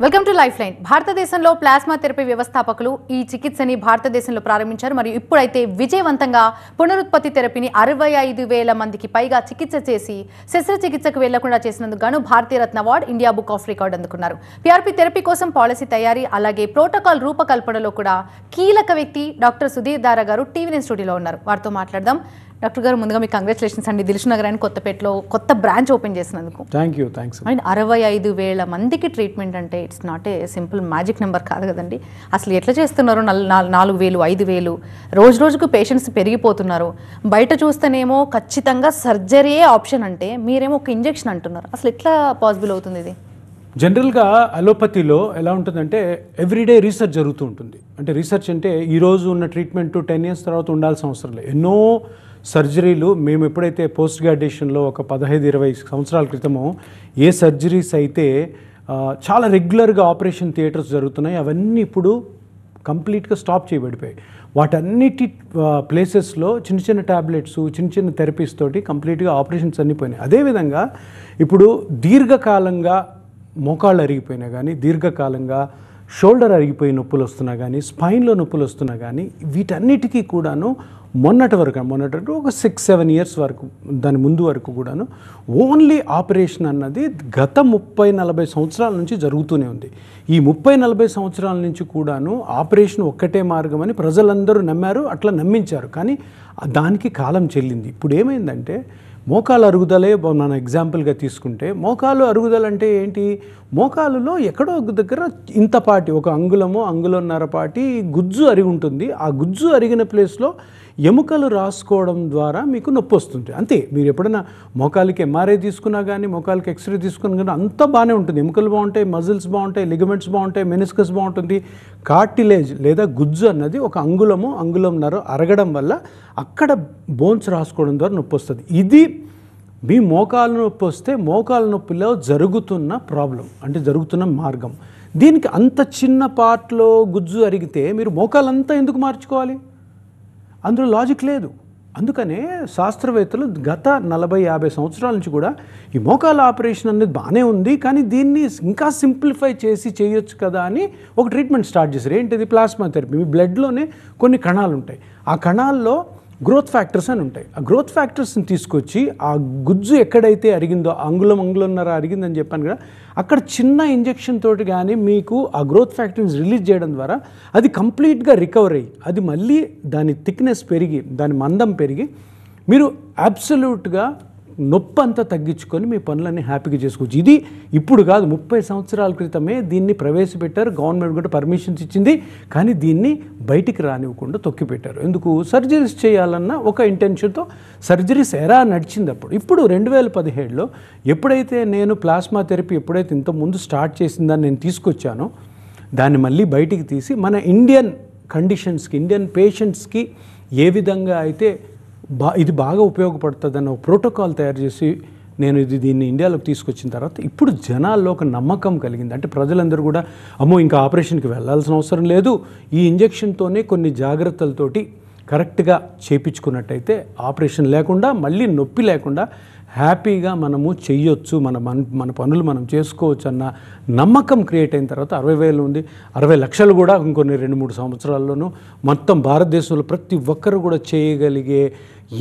Welcome to life line. భారతదేశంలో plasma therapy వ్యవస్థాపకులు ఈ చికిత్సని భారతదేశంలో ప్రారంభించారు. మరియు ఇప్పుడైతే విజయవంతంగా పునరుత్పత్తి థెరపీని 65,000 మందికి పైగా చికిత్స చేసి శస్త్రచికిత్సకు వెళ్లకుండా చేసినందుకు గాను Bharatiya Ratna award, India book of record అందుకున్నారు. పీఆర్పీ థెరపీ కోసం పాలసీ తయారీ అలాగే ప్రోటోకాల్ రూపకల్పనలో కూడా కీలక వ్యక్తి డాక్టర్ సుధీర్ దారా గారు టీవీ స్టూడియోలో ఉన్నారు. వారితో మాట్లాడదాం. డాక్టర్ గారు, ముందుగా మీకు కంగ్రాచులేషన్స్ అండి. దిల్సుఖ్ నగర్ అని కొత్తపేటలో కొత్త బ్రాంచ్ ఓపెన్ చేసినందుకు. థ్యాంక్స్. అండ్ 65,000 మందికి ట్రీట్మెంట్ అంటే it's not a simple magic number కాదు కదండి. అసలు ఎట్లా చేస్తున్నారు? 4,000 5,000 రోజు రోజుకు పేషెంట్స్ పెరిగిపోతున్నారు. బయట చూస్తేనేమో ఖచ్చితంగా సర్జరీయే ఆప్షన్ అంటే మీరేమో ఒక ఇంజెక్షన్ అంటున్నారు. అసలు ఎట్లా పాసిబుల్ అవుతుంది ఇది? జనరల్గా అలోపతిలో ఎలా ఉంటుందంటే ఎవ్రీడే రీసెర్చ్ జరుగుతూ ఉంటుంది. అంటే రీసెర్చ్ అంటే ఈరోజు ఉన్న ట్రీట్మెంట్ 10 years తర్వాత ఉండాల్సిన అవసరం లేదు. ఎన్నో సర్జరీలు మేము ఎప్పుడైతే పోస్ట్ గ్రాడ్యుయేషన్లో ఒక 15-20 సంవత్సరాల క్రితమో ఏ సర్జరీస్ అయితే చాలా రెగ్యులర్గా ఆపరేషన్ థియేటర్స్ జరుగుతున్నాయి అవన్నీ ఇప్పుడు కంప్లీట్గా స్టాప్ చేయబడిపోయాయి. వాటన్నిటి ప్లేసెస్లో చిన్న చిన్న ట్యాబ్లెట్స్, చిన్న చిన్న థెరపీస్ తోటి కంప్లీట్గా ఆపరేషన్స్ అన్నీ పోయినాయి. అదేవిధంగా ఇప్పుడు దీర్ఘకాలంగా మోకాళ్ళు అరిగిపోయినా కానీ, దీర్ఘకాలంగా షోల్డర్ అరిగిపోయి నొప్పులు వస్తున్నా కానీ, స్పైన్లో నొప్పులు వస్తున్నా కానీ, వీటన్నిటికీ కూడాను మొన్నటి వరకు ఒక 6-7 years వరకు, దాని ముందు వరకు కూడాను ఓన్లీ ఆపరేషన్ అన్నది గత 30-40 సంవత్సరాల నుంచి జరుగుతూనే ఉంది. ఈ 30-40 సంవత్సరాల నుంచి కూడాను ఆపరేషన్ ఒక్కటే మార్గం అని ప్రజలందరూ నమ్మారు, అట్లా నమ్మించారు. కానీ దానికి కాలం చెల్లింది. ఇప్పుడు ఏమైందంటే మోకాలు అరుగుదలే మన ఎగ్జాంపుల్గా తీసుకుంటే, మోకాలు అరుగుదల అంటే ఏంటి? మోకాలులో ఎక్కడో ఒక దగ్గర ఇంతపాటి ఒక అంగుళన్నరపాటి గుజ్జు అరిగి ఉంటుంది. ఆ గుజ్జు అరిగిన ప్లేస్లో ఎముకలు రాసుకోవడం ద్వారా మీకు నొప్పి వస్తుంది. అంతే. మీరు ఎప్పుడైనా మోకాలికి ఎంఆర్ఐ తీసుకున్నా కానీ, మోకాలికి ఎక్స్రే తీసుకున్నా కానీ అంతా బాగానే ఉంటుంది. ఎముకలు బాగుంటాయి, మజిల్స్ బాగుంటాయి, లిగమెంట్స్ బాగుంటాయి, మెనిస్కస్ బాగుంటుంది. కార్టిలేజ్ లేదా గుజ్జు అన్నది ఒక అంగుళంన్నర అరగడం వల్ల అక్కడ బోన్స్ రాసుకోవడం ద్వారా నొప్పి వస్తుంది. ఇది మీ మోకాలు నొప్పి వస్తే మోకాలు నొప్పిలో జరుగుతున్న ప్రాబ్లం, అంటే జరుగుతున్న మార్గం. దీనికి అంత చిన్న పార్ట్లో గుజ్జు అరిగితే మీరు మోకాలంతా ఎందుకు మార్చుకోవాలి? అందులో లాజిక్ లేదు. అందుకనే శాస్త్రవేత్తలు గత 40-50 సంవత్సరాల నుంచి కూడా ఈ మోకాల ఆపరేషన్ అనేది బాగానే ఉంది, కానీ దీన్ని ఇంకా సింప్లిఫై చేసి చేయొచ్చు కదా అని ఒక ట్రీట్మెంట్ స్టార్ట్ చేశారు. ఏంటిది? Plasma therapy. మీ బ్లడ్లోనే కొన్ని కణాలు ఉంటాయి. ఆ కణాల్లో గ్రోత్ ఫ్యాక్టర్స్ అని ఉంటాయి. ఆ గ్రోత్ ఫ్యాక్టర్స్ని తీసుకొచ్చి ఆ గుజ్జు ఎక్కడైతే అరిగిందో, అంగుళన్నర అరిగిందని చెప్పాను కదా, అక్కడ చిన్న ఇంజెక్షన్ తోటి కానీ మీకు ఆ గ్రోత్ ఫ్యాక్టర్స్ రిలీజ్ చేయడం ద్వారా అది కంప్లీట్గా రికవర్ అయ్యి, అది మళ్ళీ దాని థిక్నెస్ పెరిగి, దాని మందం పెరిగి మీరు అబ్సల్యూట్గా నొప్పి అంతా తగ్గించుకొని మీ పనులన్నీ హ్యాపీగా చేసుకోవచ్చు. ఇది ఇప్పుడు కాదు, 30 సంవత్సరాల క్రితమే దీన్ని ప్రవేశపెట్టారు. గవర్నమెంట్ కూడా పర్మిషన్స్ ఇచ్చింది, కానీ దీన్ని బయటికి రానివ్వకుండా తొక్కిపెట్టారు. ఎందుకు? సర్జరీస్ చేయాలన్న ఒక ఇంటెన్షన్తో సర్జరీస్ ఎరా నడిచింది అప్పుడు. ఇప్పుడు 2017లో ఎప్పుడైతే నేను ప్లాస్మా థెరపీ ఎప్పుడైతే ఇంతకుముందు స్టార్ట్ చేసిందని నేను తీసుకొచ్చానో, దాన్ని మళ్ళీ బయటికి తీసి మన ఇండియన్ కండిషన్స్కి, ఇండియన్ పేషెంట్స్కి ఏ విధంగా అయితే ఇది బాగా ఉపయోగపడుతుందన్న ఒక ప్రోటోకాల్ తయారు చేసి నేను దీన్ని ఇండియాలోకి తీసుకొచ్చిన తర్వాత ఇప్పుడు జనాల్లో ఒక నమ్మకం కలిగింది. అంటే ప్రజలందరూ కూడా అమ్మో ఇంకా ఆపరేషన్కి వెళ్ళాల్సిన అవసరం లేదు, ఈ ఇంజెక్షన్తోనే కొన్ని జాగ్రత్తలతోటి కరెక్ట్గా చేయించుకున్నట్టయితే ఆపరేషన్ లేకుండా, మళ్ళీ నొప్పి లేకుండా హ్యాపీగా మనము చెయ్యొచ్చు, మన పనులు మనం చేసుకోవచ్చు అన్న నమ్మకం క్రియేట్ అయిన తర్వాత 60,000 ఉంది. 60 లక్షలు కూడా ఇంకొన్ని 2-3 సంవత్సరాల్లోనూ మొత్తం భారతదేశంలో ప్రతి ఒక్కరు కూడా చేయగలిగే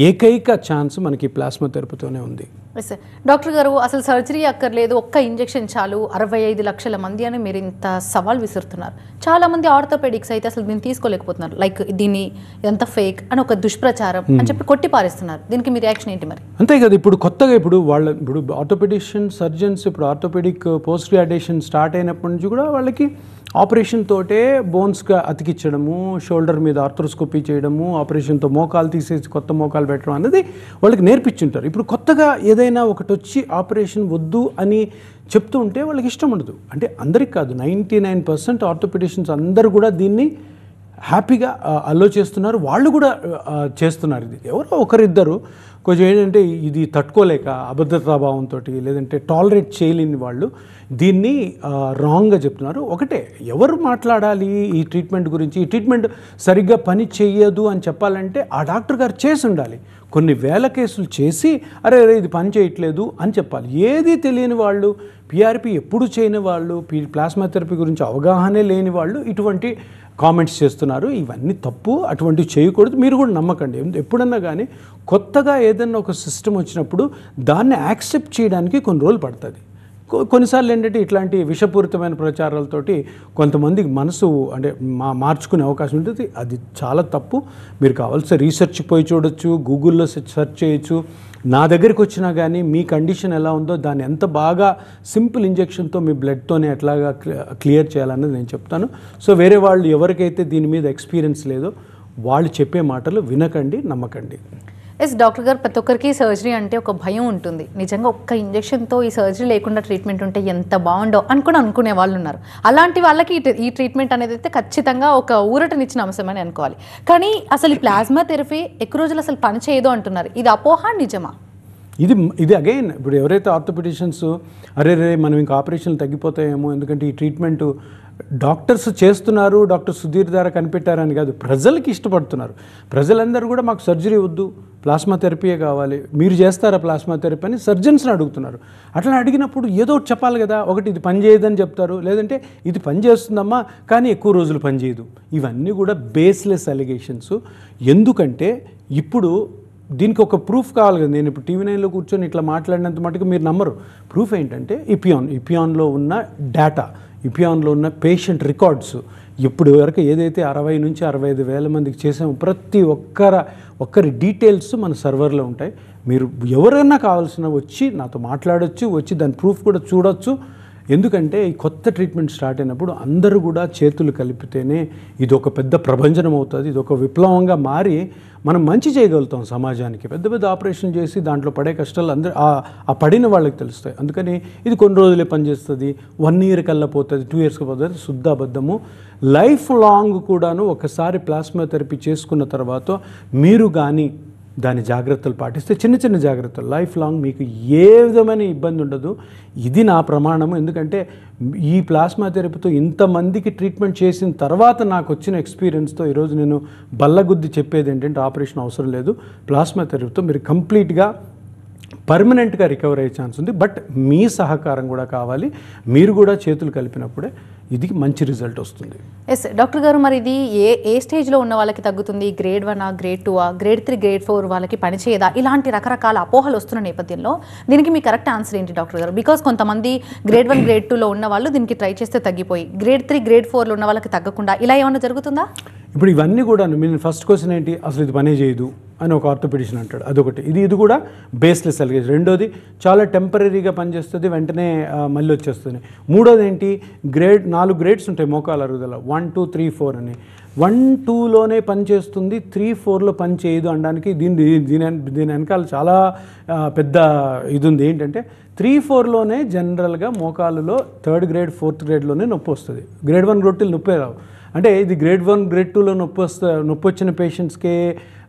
ఏకైక ఛాన్స్ మనకి ప్లాస్మా థెరపీతోనే ఉంది. డాక్టర్ గారు, అసలు సర్జరీ అక్కర్లేదు, ఒక్క ఇంజెక్షన్ చాలు, 65 లక్షల మంది అని మీరు ఇంత సవాల్ విసురుతున్నారు. చాలామంది ఆర్థోపెడిక్స్ అయితే అసలు దీన్ని తీసుకోలేకపోతున్నారు. లైక్ దీన్ని ఎంత ఫేక్ అని ఒక దుష్ప్రచారం అని చెప్పి కొట్టి పారేస్తున్నారు. దీనికి మీ రియాక్షన్ ఏంటి మరి? అంతే కదా, ఇప్పుడు కొత్తగా ఇప్పుడు ఆర్థోపెడిషియన్ సర్జన్స్ ఇప్పుడు ఆర్థోపెడిక్ పోస్ట్ గ్రాడ్యుయేషన్ స్టార్ట్ అయినప్పటి నుంచి కూడా వాళ్ళకి ఆపరేషన్ తోటే బోన్స్గా అతికించడము, షోల్డర్ మీద ఆర్థ్రోస్కోపీ చేయడము, ఆపరేషన్తో మోకాలు తీసేసి కొత్త మోకాలు పెట్టడం అనేది వాళ్ళకి నేర్పించుంటారు. ఇప్పుడు కొత్తగా ఏదైనా ఒకటి వచ్చి ఆపరేషన్ వద్దు అని చెప్తూ ఉంటే వాళ్ళకి ఇష్టం ఉండదు. అంటే అందరికి కాదు, 99% ఆర్థోపెడిషియన్స్ అందరూ కూడా దీన్ని హ్యాపీగా అలో చేస్తున్నారు, వాళ్ళు కూడా చేస్తున్నారు. ఇది ఎవరో ఒకరిద్దరు కొంచెం ఏంటంటే ఇది తట్టుకోలేక అభద్రతాభావంతో లేదంటే టాలరేట్ చేయలేని వాళ్ళు దీన్ని రాంగ్గా చెప్తున్నారు. ఒకటే, ఎవరు మాట్లాడాలి ఈ ట్రీట్మెంట్ గురించి? ఈ ట్రీట్మెంట్ సరిగ్గా పని చేయదు అని చెప్పాలంటే ఆ డాక్టర్ గారు చేసి ఉండాలి. కొన్ని వేల కేసులు చేసి అరే ఇది పని చేయట్లేదు అని చెప్పాలి. ఏది తెలియని వాళ్ళు పిఆర్పి ఎప్పుడు చేయని వాళ్ళు, ప్లాస్మా థెరపీ గురించి అవగాహనే లేని వాళ్ళు ఇటువంటి కామెంట్స్ చేస్తున్నారు. ఇవన్నీ తప్పు, అటువంటివి చేయకూడదు. మీరు కూడా నమ్మకండి. ఎప్పుడన్నా కానీ కొత్తగా ఏదన్నా ఒక సిస్టమ్ వచ్చినప్పుడు దాన్ని యాక్సెప్ట్ చేయడానికి కొన్ని రోజులు పడుతుంది. కొన్నిసార్లు ఏంటంటే ఇట్లాంటి విషపూరితమైన ప్రచారాలతోటి కొంతమందికి మనసు అంటే మార్చుకునే అవకాశం ఉంటుంది. అది చాలా తప్పు. మీరు కావాల్సిన రీసెర్చ్ పోయి చూడొచ్చు, గూగుల్లో సెర్చ్ చేయొచ్చు. నా దగ్గరికి వచ్చినా కానీ మీ కండిషన్ ఎలా ఉందో దాన్ని ఎంత బాగా సింపుల్ ఇంజెక్షన్తో మీ బ్లడ్తోనే ఎట్లాగా క్లియర్ చేయాలన్నది నేను చెప్తాను. సో వేరే వాళ్ళు ఎవరికైతే దీని మీద ఎక్స్పీరియన్స్ లేదో వాళ్ళు చెప్పే మాటలు వినకండి, నమ్మకండి. ఎస్ డాక్టర్ గారు, ప్రతి ఒక్కరికి సర్జరీ అంటే ఒక భయం ఉంటుంది. నిజంగా ఒక్క ఇంజెక్షన్తో ఈ సర్జరీ లేకుండా ట్రీట్మెంట్ ఉంటే ఎంత బాగుండో అనుకునే వాళ్ళు ఉన్నారు. అలాంటి వాళ్ళకి ఈ ట్రీట్మెంట్ అనేది అయితే ఖచ్చితంగా ఒక ఊరటనిచ్చిన అంశం అని అనుకోవాలి. కానీ అసలు ఈ ప్లాస్మా థెరపీ ఎక్కువ రోజులు అసలు పని చేయదు అంటున్నారు. ఇది అపోహ, నిజమా? ఇది అగైన్ ఇప్పుడు ఎవరైతే ఆర్థోపెడిషియన్స్ అరే మనం ఇంకా ఆపరేషన్లు తగ్గిపోతాయేమో, ఎందుకంటే ఈ ట్రీట్మెంట్ డాక్టర్స్ చేస్తున్నారు, డాక్టర్ సుధీర్ ద్వారా కనిపెట్టారని కాదు, ప్రజలకి ఇష్టపడుతున్నారు. ప్రజలందరూ కూడా మాకు సర్జరీ వద్దు, ప్లాస్మా థెరపీయే కావాలి, మీరు చేస్తారా ప్లాస్మా థెరపీ అని సర్జన్స్ని అడుగుతున్నారు. అట్లా అడిగినప్పుడు ఏదో ఒకటి చెప్పాలి కదా. ఒకటి ఇది పని చేయదని చెప్తారు, లేదంటే ఇది పని చేస్తుందమ్మా కానీ ఎక్కువ రోజులు పని చేయదు. ఇవన్నీ కూడా బేస్లెస్ అలిగేషన్స్. ఎందుకంటే ఇప్పుడు దీనికి ఒక ప్రూఫ్ కావాలి కదా. నేను ఇప్పుడు TV9లో కూర్చొని ఇట్లా మాట్లాడినంత మటుకు మీరు నమ్మరు. ప్రూఫ్ ఏంటంటే ఇపియాన్లో ఉన్న డేటా, ఇపియాన్లో ఉన్న పేషెంట్ రికార్డ్స్, ఇప్పుడు వరకు ఏదైతే 60 నుంచి 65 వేల మందికి చేసామో ప్రతి ఒక్కరి డీటెయిల్స్ మన సర్వర్లో ఉంటాయి. మీరు ఎవరైనా కావాల్సిన వచ్చి నాతో మాట్లాడొచ్చు, వచ్చి దాని ప్రూఫ్ కూడా చూడొచ్చు. ఎందుకంటే ఈ కొత్త ట్రీట్మెంట్ స్టార్ట్ అయినప్పుడు అందరూ కూడా చేతులు కలిపితేనే ఇది ఒక పెద్ద ప్రభంజనం అవుతుంది. ఇది ఒక విప్లవంగా మారి మనం మంచి చేయగలుగుతాం సమాజానికి. పెద్ద పెద్ద ఆపరేషన్ చేసి దాంట్లో పడే కష్టాలు అందరూ ఆ పడిన వాళ్ళకి తెలుస్తాయి. అందుకని ఇది కొన్ని రోజులే పనిచేస్తుంది, 1 year కల్లా పోతుంది, 2 years పోతుంది, శుద్ధాబద్ధము. లైఫ్ లాంగ్ కూడాను ఒకసారి ప్లాస్మా థెరపీ చేసుకున్న తర్వాత మీరు కానీ దాని జాగ్రత్తలు పాటిస్తే, చిన్న జాగ్రత్తలు, లైఫ్ లాంగ్ మీకు ఏ విధమైన ఇబ్బంది ఉండదు. ఇది నా ప్రమాణము. ఎందుకంటే ఈ ప్లాస్మా థెరపీతో ఇంతమందికి ట్రీట్మెంట్ చేసిన తర్వాత నాకు వచ్చిన ఎక్స్పీరియన్స్తో ఈరోజు నేను బల్లగుద్ది చెప్పేది ఏంటంటే ఆపరేషన్ అవసరం లేదు. ప్లాస్మా థెరపీతో మీరు కంప్లీట్గా పర్మనెంట్గా రికవర్ అయ్యే ఛాన్స్ ఉంది. బట్ మీ సహకారం కూడా కావాలి. మీరు కూడా చేతులు కలిపినప్పుడే ఇది మంచి రిజల్ట్ వస్తుంది. ఎస్ డాక్టర్ గారు, మరి ఇది ఏ స్టేజ్లో ఉన్న వాళ్ళకి తగ్గుతుంది? గ్రేడ్ 1, గ్రేడ్ 2, గ్రేడ్ 3, గ్రేడ్ 4 వాళ్ళకి పనిచేయదా? ఇలాంటి రకరకాల అపోహలు వస్తున్న నేపథ్యంలో దీనికి మీ కరెక్ట్ ఆన్సర్ ఏంటి డాక్టర్ గారు? బికాస్ కొంతమంది గ్రేడ్ 1, గ్రేడ్ 2లో ఉన్న వాళ్ళు దీనికి ట్రై చేస్తే తగ్గిపోయి, గ్రేడ్ 3, గ్రేడ్ 4లో ఉన్న వాళ్ళకి తగ్గకుండా ఇలా ఏమైనా జరుగుతుందా? ఇప్పుడు ఇవన్నీ కూడా మీరు ఫస్ట్ క్వశ్చన్ ఏంటి, అసలు ఇది పనే చేయదు అని ఒక ఆర్థోపెడిషన్ అంటాడు, అదొకటి. ఇది కూడా బేస్లెస్ అలిగేషన్. రెండోది చాలా టెంపరీగా పనిచేస్తుంది, వెంటనే మళ్ళీ వచ్చేస్తుంది. మూడోది ఏంటి, 4 గ్రేడ్స్ ఉంటాయి మోకాల అరుగుదల, 1, 2, 3, 4 అని. 1, 2లోనే పనిచేస్తుంది, 3, 4లో పని చేయదు అనడానికి దీని వెనకాల చాలా పెద్ద ఇది ఉంది. ఏంటంటే 3, 4లోనే జనరల్గా మోకాలులో 3rd గ్రేడ్ 4th గ్రేడ్లోనే నొప్పి వస్తుంది. గ్రేడ్ 1 రొట్టెలు నొప్పే రావు. అంటే ఇది గ్రేడ్ 1, గ్రేడ్ 2లో నొప్పి వచ్చిన పేషెంట్స్కే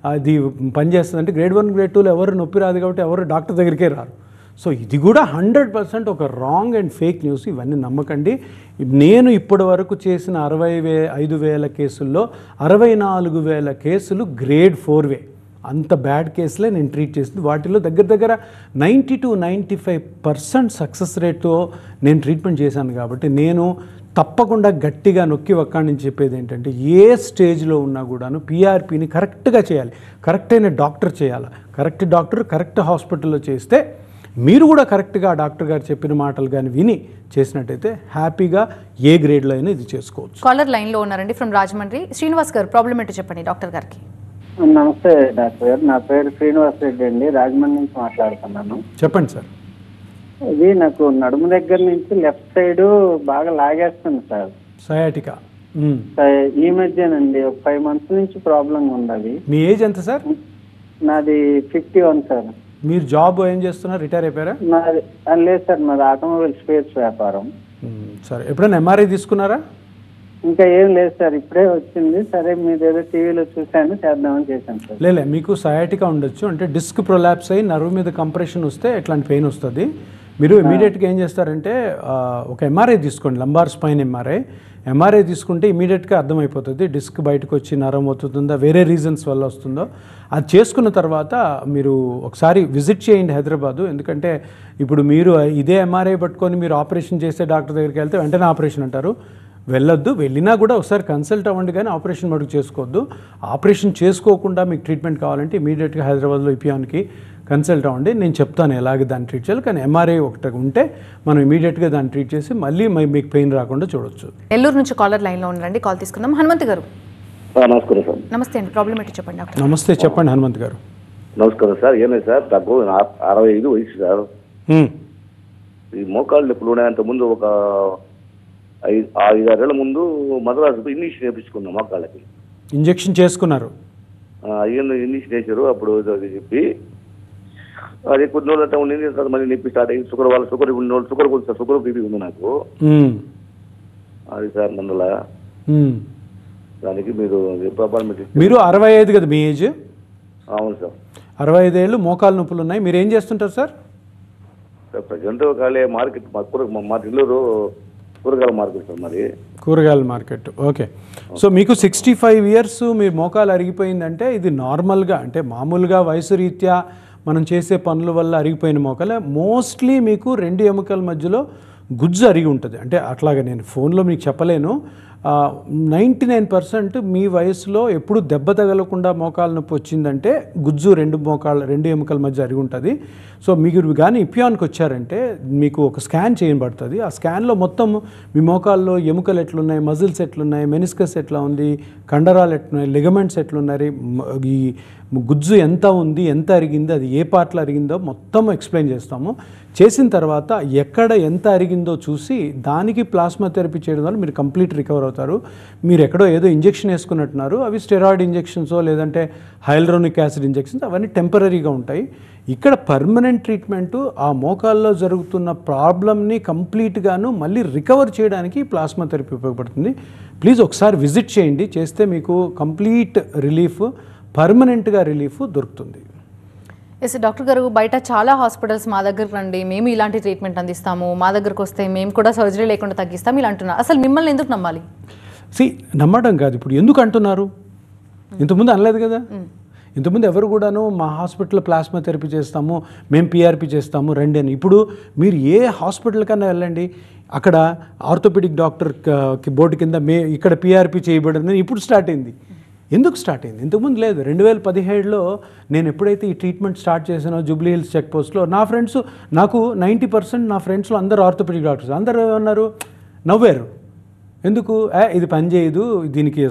అది పనిచేస్తుంది. అంటే గ్రేడ్ 1, గ్రేడ్ 2లో ఎవరు నొప్పి రాదు కాబట్టి ఎవరు డాక్టర్ దగ్గరికే రారు. సో ఇది కూడా 100% ఒక రాంగ్ అండ్ ఫేక్ న్యూస్. ఇవన్నీ నమ్మకండి. నేను ఇప్పటి వరకు చేసిన 65,000 కేసుల్లో 64,000 కేసులు గ్రేడ్ 4వే. అంత బ్యాడ్ కేసులే నేను ట్రీట్ చేసింది. వాటిలో దగ్గర 90 to 95% సక్సెస్ రేట్తో నేను ట్రీట్మెంట్ చేశాను. కాబట్టి నేను తప్పకుండా గట్టిగా నొక్కి ఒక్కడిని చెప్పేది ఏంటంటే, ఏ స్టేజ్లో ఉన్నా కూడాను పిఆర్పిని కరెక్ట్గా చేయాలి. కరెక్ట్ అయిన డాక్టర్ చేయాలి. కరెక్ట్ డాక్టర్ కరెక్ట్ హాస్పిటల్లో చేస్తే మీరు కూడా కరెక్ట్గా డాక్టర్ గారు చెప్పిన మాటలు కానీ విని చేసినట్టయితే హ్యాపీగా ఏ గ్రేడ్లో అయినా ఇది చేసుకోవచ్చు. కాలర్ లైన్లో ఉన్నారండి ఫ్రమ్ రాజమండ్రి. శ్రీనివాస్ గారు, ప్రాబ్లం ఏంటో చెప్పండి డాక్టర్ గారికి. నమస్తే డాక్టర్ గారు, నా పేరు శ్రీనివాస్ రెడ్డి అండి, రాజమండ్రి నుంచి మాట్లాడుతున్నాను. చెప్పండి సార్. ఇది నాకు నడుము దగ్గర నుంచి లెఫ్ట్ సైడ్ బాగా లాగేస్తుంది సార్, సయాటికా. ఈ మధ్యనండి ఒక 5 months నుంచి ప్రాబ్లం ఉంది. అది మీ ఏజ్ ఎంత సార్? నాది 51 సార్. మీరు జాబ్ ఏం చేస్తున్నారు, రిటైర్ అయిపోయారా? నాది లేదు సార్, నాది ఆటోమొబైల్ స్పేర్స్ వ్యాపారం. సరే, ఎప్పుడైనా ఎంఆర్ఐ తీసుకున్నారా? ఇంకా ఏం లేదు సార్, ఇప్పుడే వచ్చింది. సరే మీరు ఏదో టీవీలో చూశాను, చేద్దామని చేశాను సార్. లేదు, మీకు సయాటికా ఉండొచ్చు. అంటే డిస్క్ ప్రొలాప్స్ అయ్యి నర్వ్ మీద కంప్రెషన్ వస్తే ఎట్లాంటి పెయిన్ వస్తుంది. మీరు ఇమీడియట్గా ఏం చేస్తారంటే ఒక ఎంఆర్ఐ తీసుకోండి, లంబార్ స్పైన్ ఎంఆర్ఐ తీసుకుంటే ఇమీడియట్గా అర్థమైపోతుంది డిస్క్ బయటకు వచ్చి నరం అవుతుందా వేరే రీజన్స్ వల్ల వస్తుందో. అది చేసుకున్న తర్వాత మీరు ఒకసారి విజిట్ చేయండి హైదరాబాదు. ఎందుకంటే ఇప్పుడు మీరు ఇదే ఎంఆర్ఐ పట్టుకొని మీరు ఆపరేషన్ చేసే డాక్టర్ దగ్గరికి వెళ్తే వెంటనే ఆపరేషన్ అంటారు. వెళ్ళొద్దు, వెళ్ళినా కూడా ఒకసారి కన్సల్ట్ అవ్వండి, కానీ ఆపరేషన్ మటుకు చేసుకోవద్దు. ఆపరేషన్ చేసుకోకుండా మీకు ట్రీట్మెంట్ కావాలంటే ఇమీడియట్గా హైదరాబాద్లో ఇపియాన్కి కన్సల్ట్ అవ్వండి. నేను చెప్తాను ఎలాగే దాన్ని ట్రీట్ చేయాలి. కానీ ఎంఆర్ఐ ఒకటి ఉంటే మనం ఇమీడియట్గా దాన్ని ట్రీట్ చేసి మళ్ళీ మీకు పెయిన్ రాకుండా చూడొచ్చు. నెల్లూరు నుంచి కాలర్ లైన్లో ఉండండి, కాల్ తీసుకుందాం. హనుమంత్ గారు నమస్కారం సార్. నమస్తే అండి, ప్రాబ్లం ఏంటి చెప్పండి డాక్టర్. నమస్తే, చెప్పండి హనుమంత్ గారు. నమస్కారం సార్. ఏమైంది సార్, నాకు 65 వయసు సార్. ఈ మోకాళ్ళు నొప్పులు ఉన్నాయి. అంతకుముందు ఒక 5-6 ఏళ్ల ముందు మద్రాసు ఇంజక్షన్ వేయించుకున్నాం మోకాళ్ళకి. ఇంజెక్షన్ చేసుకున్నారు? ఇంజక్షన్ వేసారు. అప్పుడు అది చెప్పి అది కొన్ని రోజులు అట్లా ఉండింది. తర్వాత మళ్ళీ నొప్పి స్టార్ట్ అయ్యింది. షుగర్ షుగర్ బీపీ ఉంది నాకు. అది సార్ అందువల్ల దానికి మీరు 65 కదా మీ ఏజ్? అవును సార్. 65 ఏళ్ళు, మోకాలు నొప్పులు ఉన్నాయి. మీరు ఏం చేస్తుంటారు సార్? ప్రజెంట్ కాలే మార్కెట్ మా నెల్లూరు కూరగాయల మార్కెట్ సార్. మరి కూరగాయల మార్కెట్. ఓకే. సో మీకు 65 ఇయర్స్ మీరు మోకాలు అరిగిపోయిందంటే ఇది నార్మల్గా, అంటే మామూలుగా వయసు రీత్యా మనం చేసే పనుల వల్ల అరిగిపోయిన మోకాలే. మోస్ట్లీ మీకు 2 ఎముకల మధ్యలో గుజ్జు అరిగి ఉంటుంది. అంటే అట్లాగా నేను ఫోన్లో మీకు చెప్పలేను. 99% మీ వయసులో ఎప్పుడు దెబ్బ తగలకుండా మోకాలు నొప్పి వచ్చిందంటే గుజ్జు 2 ఎముకల మధ్య అరిగి ఉంటుంది. సో మీరు కానీ ఇపియాన్కి వచ్చారంటే మీకు ఒక స్కాన్ చేయబడుతుంది. ఆ స్కాన్లో మొత్తం మీ మోకాల్లో ఎముకలు ఎట్లున్నాయి, మజిల్స్ ఎట్లున్నాయి, మెనిస్కస్ ఎట్లా ఉంది, కండరాలు ఎట్లున్నాయి, లిగమెంట్స్ ఎట్లున్నాయి, ఈ గుజ్జు ఎంత ఉంది, ఎంత అరిగింది, అది ఏ పార్ట్లో అరిగిందో మొత్తం ఎక్స్ప్లెయిన్ చేస్తాము. చేసిన తర్వాత ఎక్కడ ఎంత అరిగిందో చూసి దానికి ప్లాస్మా థెరపీ చేయడం వల్ల మీరు కంప్లీట్ రికవర్ అవుతారు. మీరు ఎక్కడో ఏదో ఇంజెక్షన్ వేసుకున్నట్టున్నారు, అవి స్టెరాయిడ్ ఇంజెక్షన్సో లేదంటే హైల్రోనిక్ యాసిడ్ ఇంజెక్షన్స్, అవన్నీ టెంపరీగా ఉంటాయి. ఇక్కడ పర్మనెంట్ ట్రీట్మెంటు ఆ మోకాల్లో జరుగుతున్న ప్రాబ్లమ్ని కంప్లీట్గాను మళ్ళీ రికవర్ చేయడానికి ప్లాస్మా థెరపీ ఉపయోగపడుతుంది. ప్లీజ్ ఒకసారి విజిట్ చేయండి, చేస్తే మీకు కంప్లీట్ రిలీఫ్, పర్మనెంట్గా రిలీఫ్ దొరుకుతుంది. ఎస్ డాక్టర్ గారు, బయట చాలా హాస్పిటల్స్ మా దగ్గరకు రండి, మేము ఇలాంటి ట్రీట్మెంట్ అందిస్తాము, మా దగ్గరకు వస్తే మేము కూడా సర్జరీ లేకుండా తగ్గిస్తాం ఇలా అంటున్నారు. అసలు మిమ్మల్ని ఎందుకు నమ్మాలి? నమ్మడం కాదు, ఇప్పుడు ఎందుకు అంటున్నారు? ఇంతకుముందు అనలేదు కదా. ఇంతకుముందు ఎవరు కూడాను మా హాస్పిటల్లో ప్లాస్మా థెరపీ చేస్తాము, మేము పిఆర్పి చేస్తాము రండి అని. ఇప్పుడు మీరు ఏ హాస్పిటల్ కన్నా వెళ్ళండి, అక్కడ ఆర్థోపెడిక్ డాక్టర్ బోర్డు కింద ఇక్కడ పిఆర్పి చేయబడింది ఇప్పుడు స్టార్ట్ అయింది. ఎందుకు స్టార్ట్ అయింది? ఇంతకుముందు లేదు. 2017లో నేను ఎప్పుడైతే ఈ ట్రీట్మెంట్ స్టార్ట్ చేశానో జూబ్లీ హిల్స్ చెక్ పోస్ట్లో నా ఫ్రెండ్స్, నాకు 90% నా ఫ్రెండ్స్లో అందరూ ఆర్థోపెడిక్ డాక్టర్స్. అందరూ ఏమన్నారు, నవ్వారు. ఎందుకు ఇది పని చేయదు, దీనికి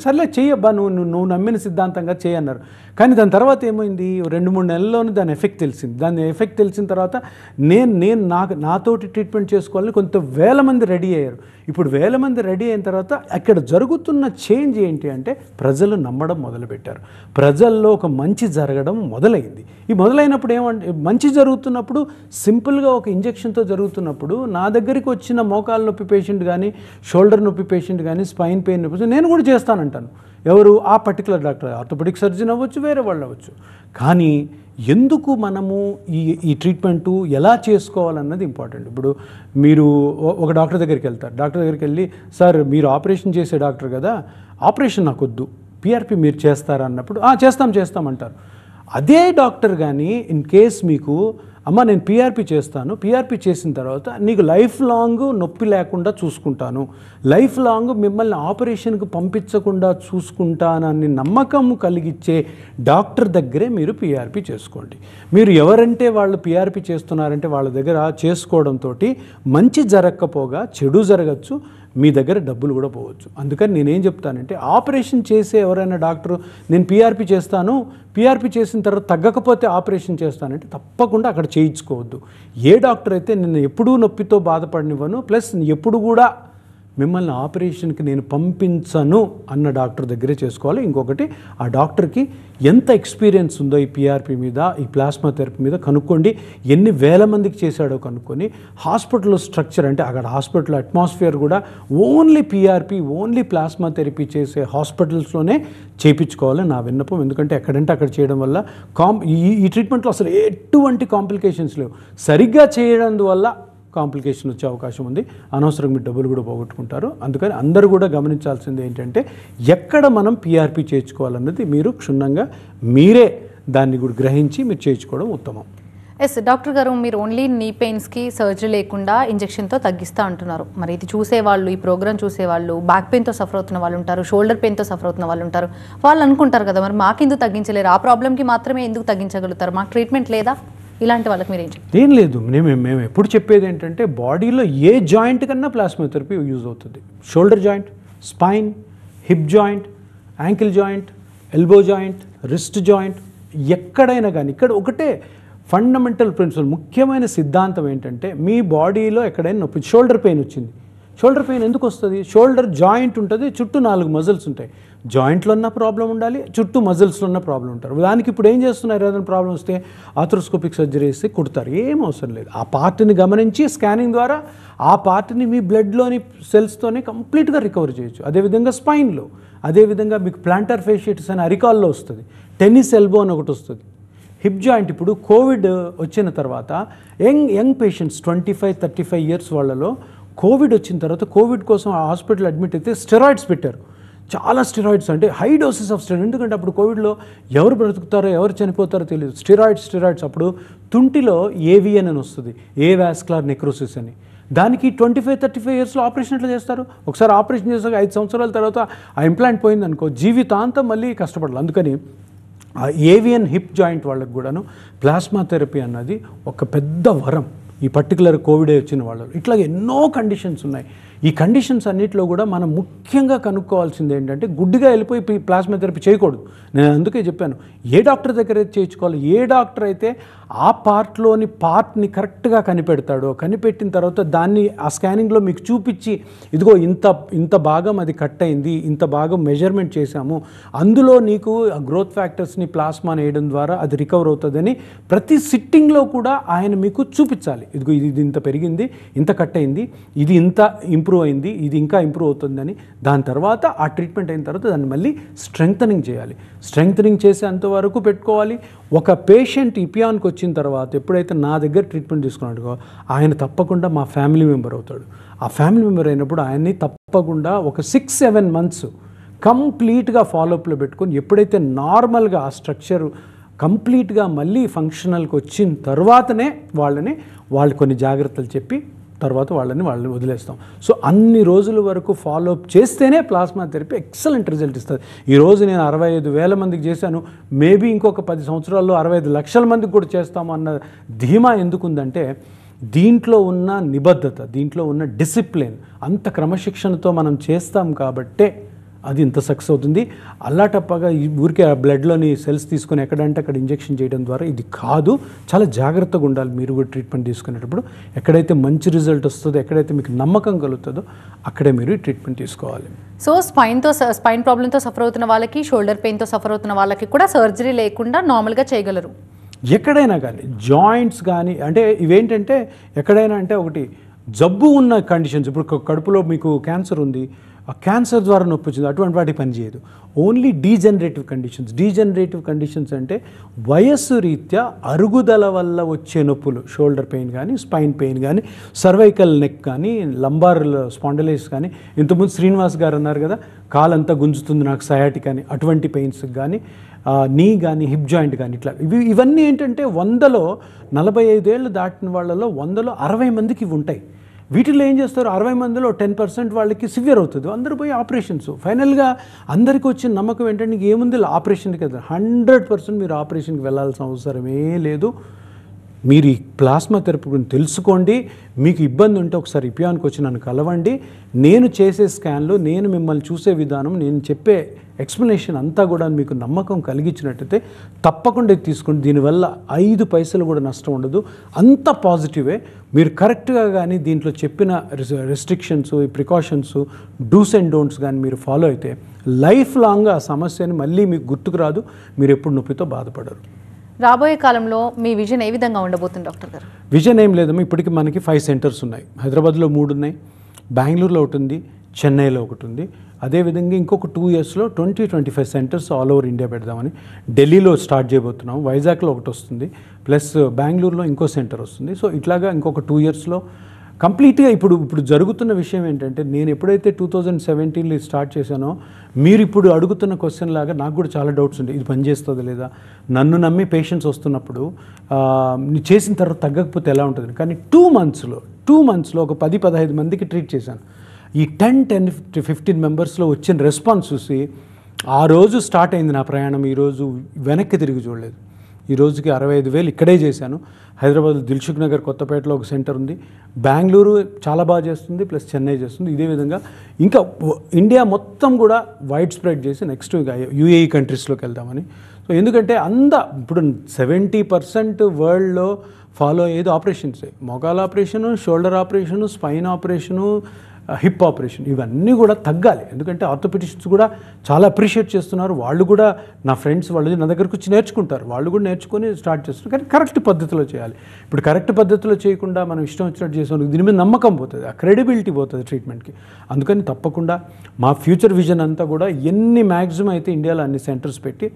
సర్లే చెయ్యబ్బా, నువ్వు నమ్మిన సిద్ధాంతంగా చేయన్నారు. కానీ దాని తర్వాత ఏమైంది, 2-3 నెలల్లోనే దాని ఎఫెక్ట్ తెలిసింది. దాని ఎఫెక్ట్ తెలిసిన తర్వాత నేను నాతోటి ట్రీట్మెంట్ చేసుకోవాలని కొంత 1000 మంది రెడీ అయ్యారు. ఇప్పుడు 1000 మంది రెడీ అయిన తర్వాత అక్కడ జరుగుతున్న చేంజ్ ఏంటి అంటే ప్రజలు నమ్మడం మొదలుపెట్టారు. ప్రజల్లో ఒక మంచి జరగడం మొదలైంది. ఈ మొదలైనప్పుడు ఏమంటే మంచి జరుగుతున్నప్పుడు సింపుల్గా ఒక ఇంజెక్షన్తో జరుగుతున్నప్పుడు నా దగ్గరికి వచ్చిన మోకాలు నొప్పి పేషెంట్ కానీ, షోల్డర్ నొప్పి పేషెంట్ కానీ, స్పైన్ పెయిన్ నొప్పి నేను కూడా చేస్తానంటాను. ఎవరు? ఆ పర్టికులర్ డాక్టర్, ఆర్థోపెడిక్ సర్జన్ అవ్వచ్చు, వేరే వాళ్ళు అవ్వచ్చు. కానీ ఎందుకు మనము ఈ ట్రీట్మెంటు ఎలా చేసుకోవాలన్నది ఇంపార్టెంట్. ఇప్పుడు మీరు ఒక డాక్టర్ దగ్గరికి వెళ్తారు, డాక్టర్ దగ్గరికి వెళ్ళి సార్ మీరు ఆపరేషన్ చేసే డాక్టర్ కదా, ఆపరేషన్ నాకు వద్దు, పిఆర్పి మీరు చేస్తారా అన్నప్పుడు చేస్తామంటారు. అదే డాక్టర్ కానీ ఇన్ కేస్ మీకు అమ్మ నేను పిఆర్పి చేస్తాను, పిఆర్పి చేసిన తర్వాత నీకు లైఫ్ లాంగ్ నొప్పి లేకుండా చూసుకుంటాను, లైఫ్ లాంగ్ మిమ్మల్ని ఆపరేషన్కి పంపించకుండా చూసుకుంటానని నమ్మకం కలిగించే డాక్టర్ దగ్గరే మీరు పిఆర్పి చేసుకోండి. మీరు ఎవరంటే వాళ్ళు పిఆర్పి చేస్తున్నారంటే వాళ్ళ దగ్గర చేసుకోవడంతో మంచి జరగకపోగా చెడు జరగచ్చు, మీ దగ్గర డబ్బులు కూడా పోవచ్చు. అందుకని నేనేం చెప్తానంటే ఆపరేషన్ చేసే ఎవరైనా డాక్టరు నేను పిఆర్పి చేస్తాను, పిఆర్పి చేసిన తర్వాత తగ్గకపోతే ఆపరేషన్ చేస్తానంటే తప్పకుండా అక్కడ చేయించుకోవద్దు. ఏ డాక్టర్ అయితే నిన్ను ఎప్పుడూ నొప్పితో బాధపడనివ్వను, ప్లస్ ఎప్పుడు కూడా మిమ్మల్ని ఆపరేషన్కి నేను పంపించను అన్న డాక్టర్ దగ్గరే చేసుకోవాలి. ఇంకొకటి, ఆ డాక్టర్కి ఎంత ఎక్స్పీరియన్స్ ఉందో ఈ పిఆర్పి మీద, ఈ ప్లాస్మా థెరపీ మీద కనుక్కోండి. ఎన్ని వేల మందికి చేశాడో కనుక్కొని, హాస్పిటల్ స్ట్రక్చర్ అంటే అక్కడ హాస్పిటల్ అట్మాస్ఫియర్ కూడా only PRP, only plasma therapy చేసే హాస్పిటల్స్లోనే చేయించుకోవాలని నా విన్నపం. ఎందుకంటే ఎక్కడంటే అక్కడ చేయడం వల్ల ఈ ట్రీట్మెంట్లో అసలు ఎటువంటి కాంప్లికేషన్స్ లేవు. సరిగ్గా చేయడం వల్ల కాంప్లికేషన్ వచ్చే అవకాశం ఉంది. అనవసరంగా మీ డబ్బులు కూడా పోగొట్టుకుంటారు. అందుకని అందరూ కూడా గమనించాల్సింది ఏంటంటే, ఎక్కడ మనం పిఆర్పి చేయించుకోవాలన్నది మీరు క్షుణ్ణంగా మీరే దాన్ని కూడా గ్రహించి మీరు చేయించుకోవడం ఉత్తమం. ఎస్ డాక్టర్ గారు, మీరు ఓన్లీ నీ పెయిన్స్కి సర్జరీ లేకుండా ఇంజెక్షన్తో తగ్గిస్తూ అంటున్నారు. మరి ఇది చూసేవాళ్ళు, ఈ ప్రోగ్రామ్ చూసేవాళ్ళు బ్యాక్ పెయిన్తో సఫర్ అవుతున్న వాళ్ళు ఉంటారు, షోల్డర్ పెయిన్తో సఫర్ అవుతున్న వాళ్ళు ఉంటారు. వాళ్ళు అనుకుంటారు కదా, మరి మాకెందుకు తగ్గించలేరు, ఆ ప్రాబ్లంకి మాత్రమే ఎందుకు తగ్గించగలుగుతారు, మాకు ట్రీట్మెంట్ లేదా? ఇలాంటి వాళ్ళకి మీరు ఏం లేదు. మేము ఎప్పుడు చెప్పేది ఏంటంటే, బాడీలో ఏ జాయింట్ కన్నా ప్లాస్మా థెరపీ యూజ్ అవుతుంది. Shoulder joint, spine, hip joint, ankle joint, elbow joint, wrist joint, ఎక్కడైనా కానీ. ఇక్కడ ఒకటే ఫండమెంటల్ ప్రిన్సిపల్, ముఖ్యమైన సిద్ధాంతం ఏంటంటే, మీ బాడీలో ఎక్కడైనా నొప్పి, షోల్డర్ పెయిన్ వచ్చింది, షోల్డర్ పెయిన్ ఎందుకు వస్తుంది? షోల్డర్ జాయింట్ ఉంటుంది, చుట్టూ 4 మజిల్స్ ఉంటాయి. జాయింట్లో ఉన్న ప్రాబ్లం ఉండాలి, చుట్టూ మజిల్స్లో ఉన్న ప్రాబ్లం ఉంటారు. దానికి ఇప్పుడు ఏం చేస్తున్నారు? ఏదైనా ప్రాబ్లం వస్తే ఆర్థ్రోస్కోపిక్ సర్జరీ వేసి కుడతారు. ఏం అవసరం లేదు. ఆ పార్ట్ని గమనించి స్కానింగ్ ద్వారా ఆ పార్ట్ని మీ బ్లడ్లోని సెల్స్తోనే కంప్లీట్గా రికవర్ చేయొచ్చు. అదేవిధంగా స్పైన్లో, అదేవిధంగా మీకు ప్లాంటర్ ఫేషియటిస్ అని అరికాల్లో వస్తుంది, టెన్నిస్ ఎల్బో అని ఒకటి వస్తుంది. హిప్ జాయింట్ ఇప్పుడు కోవిడ్ వచ్చిన తర్వాత యంగ్ పేషెంట్స్ 25-35 ఇయర్స్ వాళ్ళలో కోవిడ్ వచ్చిన తర్వాత కోవిడ్ కోసం ఆ హాస్పిటల్ అడ్మిట్ అయితే స్టెరాయిడ్స్ పెట్టారు. చాలా స్టెరాయిడ్స్, అంటే హై డోసెస్ ఆఫ్ స్టెరాయిడ్. ఎందుకంటే అప్పుడు కోవిడ్లో ఎవరు బ్రతుకుతారో ఎవరు చనిపోతారో తెలియదు. స్టెరాయిడ్స్ అప్పుడు తుంటిలో ఏవిఎన్ అని వస్తుంది, ఏ వాస్కులర్ నెక్రోసిస్ అని. దానికి 25-35 ఇయర్స్లో ఆపరేషన్ ఎట్లా చేస్తారు? ఒకసారి ఆపరేషన్ చేసాక 5 సంవత్సరాల తర్వాత ఆ ఇంప్లాంట్ పోయిందనుకో, జీవితాంతం మళ్ళీ కష్టపడాలి. అందుకని ఆ ఏవిఎన్ హిప్ జాయింట్ వాళ్ళకు కూడాను ప్లాస్మా థెరపీ అన్నది ఒక పెద్ద వరం. ఈ పర్టికులర్ కోవిడ్ వచ్చిన వాళ్ళు ఇట్లా ఎన్నో కండిషన్స్ ఉన్నాయి. ఈ కండిషన్స్ అన్నింటిలో కూడా మనం ముఖ్యంగా కనుక్కోవాల్సింది ఏంటంటే, గుడ్డిగా వెళ్ళిపోయి ప్లాస్మా థెరపీ చేయకూడదు. నేను అందుకే చెప్పాను, ఏ డాక్టర్ దగ్గర అయితే చేయించుకోవాలి, ఏ డాక్టర్ అయితే ఆ పార్ట్ని కరెక్ట్గా కనిపెడతాడో, కనిపెట్టిన తర్వాత దాన్ని ఆ స్కానింగ్లో మీకు చూపించి, ఇదిగో ఇంత భాగం అది కట్ అయింది, ఇంత భాగం మెజర్మెంట్ చేశాము, అందులో నీకు గ్రోత్ ఫ్యాక్టర్స్ని ప్లాస్మాని వేయడం ద్వారా అది రికవర్ అవుతుందని ప్రతి సిట్టింగ్లో కూడా ఆయన మీకు చూపించాలి. ఇదిగో ఇది ఇంత పెరిగింది, ఇంత కట్ అయింది, ఇది ఇంత ఇంప్రూవ్ అయింది, ఇది ఇంకా ఇంప్రూవ్ అవుతుందని. దాని తర్వాత ఆ ట్రీట్మెంట్ అయిన తర్వాత దాన్ని మళ్ళీ స్ట్రెంగ్తనింగ్ చేయాలి. స్ట్రెంగ్తనింగ్ చేసేంతవరకు పెట్టుకోవాలి. ఒక పేషెంట్ ఇపియాన్కి వచ్చిన తర్వాత ఎప్పుడైతే నా దగ్గర ట్రీట్మెంట్ తీసుకున్నాడో, ఆయన తప్పకుండా మా ఫ్యామిలీ మెంబర్ అవుతాడు. ఆ ఫ్యామిలీ మెంబర్ అయినప్పుడు ఆయన్ని తప్పకుండా ఒక 6-7 మంత్స్ కంప్లీట్గా ఫాలోఅప్లో పెట్టుకొని, ఎప్పుడైతే నార్మల్గా ఆ స్ట్రక్చర్ కంప్లీట్గా మళ్ళీ ఫంక్షనల్కి వచ్చిన తర్వాతనే వాళ్ళు కొన్ని జాగ్రత్తలు చెప్పి తర్వాత వాళ్ళని వదిలేస్తాం. సో అన్ని రోజుల వరకు ఫాలోఅప్ చేస్తేనే ప్లాస్మా థెరపీ ఎక్సలెంట్ రిజల్ట్ ఇస్తుంది. ఈరోజు నేను 65,000 మందికి చేశాను, మేబీ ఇంకొక 10 సంవత్సరాల్లో 65 లక్షల మందికి కూడా చేస్తాము అన్న ధీమా ఎందుకుందంటే, దీంట్లో ఉన్న నిబద్ధత, దీంట్లో ఉన్న డిసిప్లిన్, అంత క్రమశిక్షణతో మనం చేస్తాం కాబట్టే అది ఇంత సక్సెస్ అవుతుంది. అల్లాటప్పగా ఈ ఊరికే ఆ బ్లడ్లోని సెల్స్ తీసుకొని ఎక్కడంటే అక్కడ ఇంజెక్షన్ చేయడం ద్వారా ఇది కాదు. చాలా జాగ్రత్తగా ఉండాలి మీరు కూడా ట్రీట్మెంట్ తీసుకునేటప్పుడు. ఎక్కడైతే మంచి రిజల్ట్ వస్తుందో, ఎక్కడైతే మీకు నమ్మకం కలుగుతుందో అక్కడే మీరు ట్రీట్మెంట్ తీసుకోవాలి. సో స్పైన్ ప్రాబ్లంతో సఫర్ అవుతున్న వాళ్ళకి, షోల్డర్ పెయిన్తో సఫర్ అవుతున్న వాళ్ళకి కూడా సర్జరీ లేకుండా నార్మల్గా చేయగలరు ఎక్కడైనా కానీ. జాయింట్స్ కానీ అంటే ఇవేంటంటే ఎక్కడైనా అంటే, ఒకటి జబ్బు ఉన్న కండిషన్స్, ఇప్పుడు కడుపులో మీకు క్యాన్సర్ ఉంది, ఆ క్యాన్సర్ ద్వారా నొప్పి వచ్చింది, అటువంటి వాటికి పనిచేయదు. ఓన్లీ డీజనరేటివ్ కండిషన్స్ అంటే వయస్సు రీత్యా అరుగుదల వల్ల వచ్చే నొప్పులు, షోల్డర్ పెయిన్ కానీ, స్పైన్ పెయిన్ కానీ, సర్వైకల్ నెక్ కానీ, లంబార్ స్పాండిలైటిస్ కానీ, ఇంతకుముందు శ్రీనివాస్ గారు అన్నారు కదా, కాలంతా గుంజుతుంది నాకు సయాటిక్ అని, అటువంటి పెయిన్స్కి కానీ, నీ కానీ, హిప్ జాయింట్ కానీ, ఇట్లా ఇవన్నీ ఏంటంటే 100లో 45 ఏళ్ళు దాటిన వాళ్ళలో 100లో 60 మందికి ఇవి ఉంటాయి. వీటిల్లో ఏం చేస్తారు, 60 మందిలో 10% వాళ్ళకి సివియర్ అవుతుంది, అందరూ పోయి ఆపరేషన్స్. ఫైనల్గా అందరికీ వచ్చిన నమ్మకం ఏంటంటే, ఏముంది ఆపరేషన్కి కదా. 100% మీరు ఆపరేషన్కి వెళ్ళాల్సిన అవసరమే లేదు. మీరు ఈ ప్లాస్మా థెరపీ గురించి తెలుసుకోండి. మీకు ఇబ్బంది ఉంటే ఒకసారి ఇపియాన్కి వచ్చి నన్ను కలవండి. నేను చేసే స్కాన్లు, నేను మిమ్మల్ని చూసే విధానం, నేను చెప్పే ఎక్స్ప్లెనేషన్ అంతా కూడా మీకు నమ్మకం కలిగించినట్టయితే తప్పకుండా ఇది తీసుకోండి. దీనివల్ల 5 పైసలు కూడా నష్టం ఉండదు. అంత పాజిటివే. మీరు కరెక్ట్గా కానీ దీంట్లో చెప్పిన రెస్ట్రిక్షన్స్, ఈ ప్రికాషన్స్, డూస్ అండ్ డోంట్స్ కానీ మీరు ఫాలో అయితే లైఫ్ లాంగ్ ఆ సమస్యని మళ్ళీ మీకు గుర్తుకు రాదు. మీరు ఎప్పుడు నొప్పితో బాధపడరు. రాబోయే కాలంలో మీ విజన్ ఏ విధంగా ఉండబోతుంది డాక్టర్ గారు? విజన్ ఏం లేదమ్మా. ఇప్పటికి మనకి 5 సెంటర్స్ ఉన్నాయి. హైదరాబాద్లో 3 ఉన్నాయి, బెంగళూరులో ఒకటి ఉంది, చెన్నైలో ఒకటి ఉంది. అదేవిధంగా ఇంకొక 2 ఇయర్స్లో 20-25 సెంటర్స్ ఆల్ ఓవర్ ఇండియా పెడదామని ఢిల్లీలో స్టార్ట్ చేయబోతున్నాం. వైజాగ్లో ఒకటి వస్తుంది, ప్లస్ బెంగళూరులో ఇంకో సెంటర్ వస్తుంది. సో ఇట్లాగా ఇంకొక 2 ఇయర్స్లో కంప్లీట్గా ఇప్పుడు జరుగుతున్న విషయం ఏంటంటే, నేను ఎప్పుడైతే 2017లో స్టార్ట్ చేశానో మీరు ఇప్పుడు అడుగుతున్న క్వశ్చన్ లాగా నాకు కూడా చాలా డౌట్స్ ఉంటాయి. ఇది పనిచేస్తుందా లేదా, నన్ను నమ్మి పేషెంట్స్ వస్తున్నప్పుడు చేసిన తర్వాత తగ్గకపోతే ఎలా ఉంటుంది. కానీ 2 మంత్స్లో ఒక 10-15 మందికి ట్రీట్ చేశాను. ఈ 10-15 మెంబర్స్లో వచ్చిన రెస్పాన్స్ చూసి ఆ రోజు స్టార్ట్ అయింది నా ప్రయాణం. ఈరోజు వెనక్కి తిరిగి చూడలేదు. ఈ రోజుకి 65,000 ఇక్కడే చేశాను. హైదరాబాద్ దిల్సుఖ్ నగర్ కొత్తపేటలో ఒక సెంటర్ ఉంది, బెంగళూరు చాలా బాగా చేస్తుంది, ప్లస్ చెన్నై చేస్తుంది. ఇదే విధంగా ఇంకా ఇండియా మొత్తం కూడా వైడ్ స్ప్రెడ్ చేసి నెక్స్ట్ యూఏఈ కంట్రీస్లోకి వెళ్దామని. సో ఎందుకంటే ఇప్పుడు 70% వరల్డ్లో ఫాలో అయ్యేది ఆపరేషన్సే. మోకాల operation, shoulder operation, spine operation, hip operation, ఇవన్నీ కూడా తగ్గాలి. ఎందుకంటే ఆర్థోపెడిషియన్స్ కూడా చాలా అప్రిషియేట్ చేస్తున్నారు. వాళ్ళు కూడా నా ఫ్రెండ్స్ వాళ్ళు నా దగ్గరకు వచ్చి నేర్చుకుంటారు. వాళ్ళు కూడా నేర్చుకొని స్టార్ట్ చేస్తున్నారు. కానీ కరెక్ట్ పద్ధతిలో చేయాలి. ఇప్పుడు కరెక్ట్ పద్ధతిలో చేయకుండా మనం ఇష్టం వచ్చినట్టు చేసాం, దీని మీద నమ్మకం పోతుంది, ఆ క్రెడిబిలిటీ పోతుంది ట్రీట్మెంట్కి. అందుకని తప్పకుండా మా ఫ్యూచర్ విజన్ అంతా కూడా ఎన్ని మ్యాక్సిమం అయితే ఇండియాలో అన్ని సెంటర్స్ పెట్టి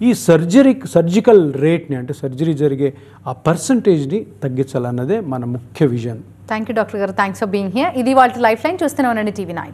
ఈ సర్జికల్ రేట్ని, అంటే సర్జరీ జరిగే ఆ పర్సంటేజ్ని తగ్గించాలన్నదే మన ముఖ్య విజన్. థ్యాంక్ యూ డాక్టర్ గారు. Thanks for being here. ఇది వాళ్ళ లైఫ్ లైన్ చూస్తూనే ఉండండి TV9.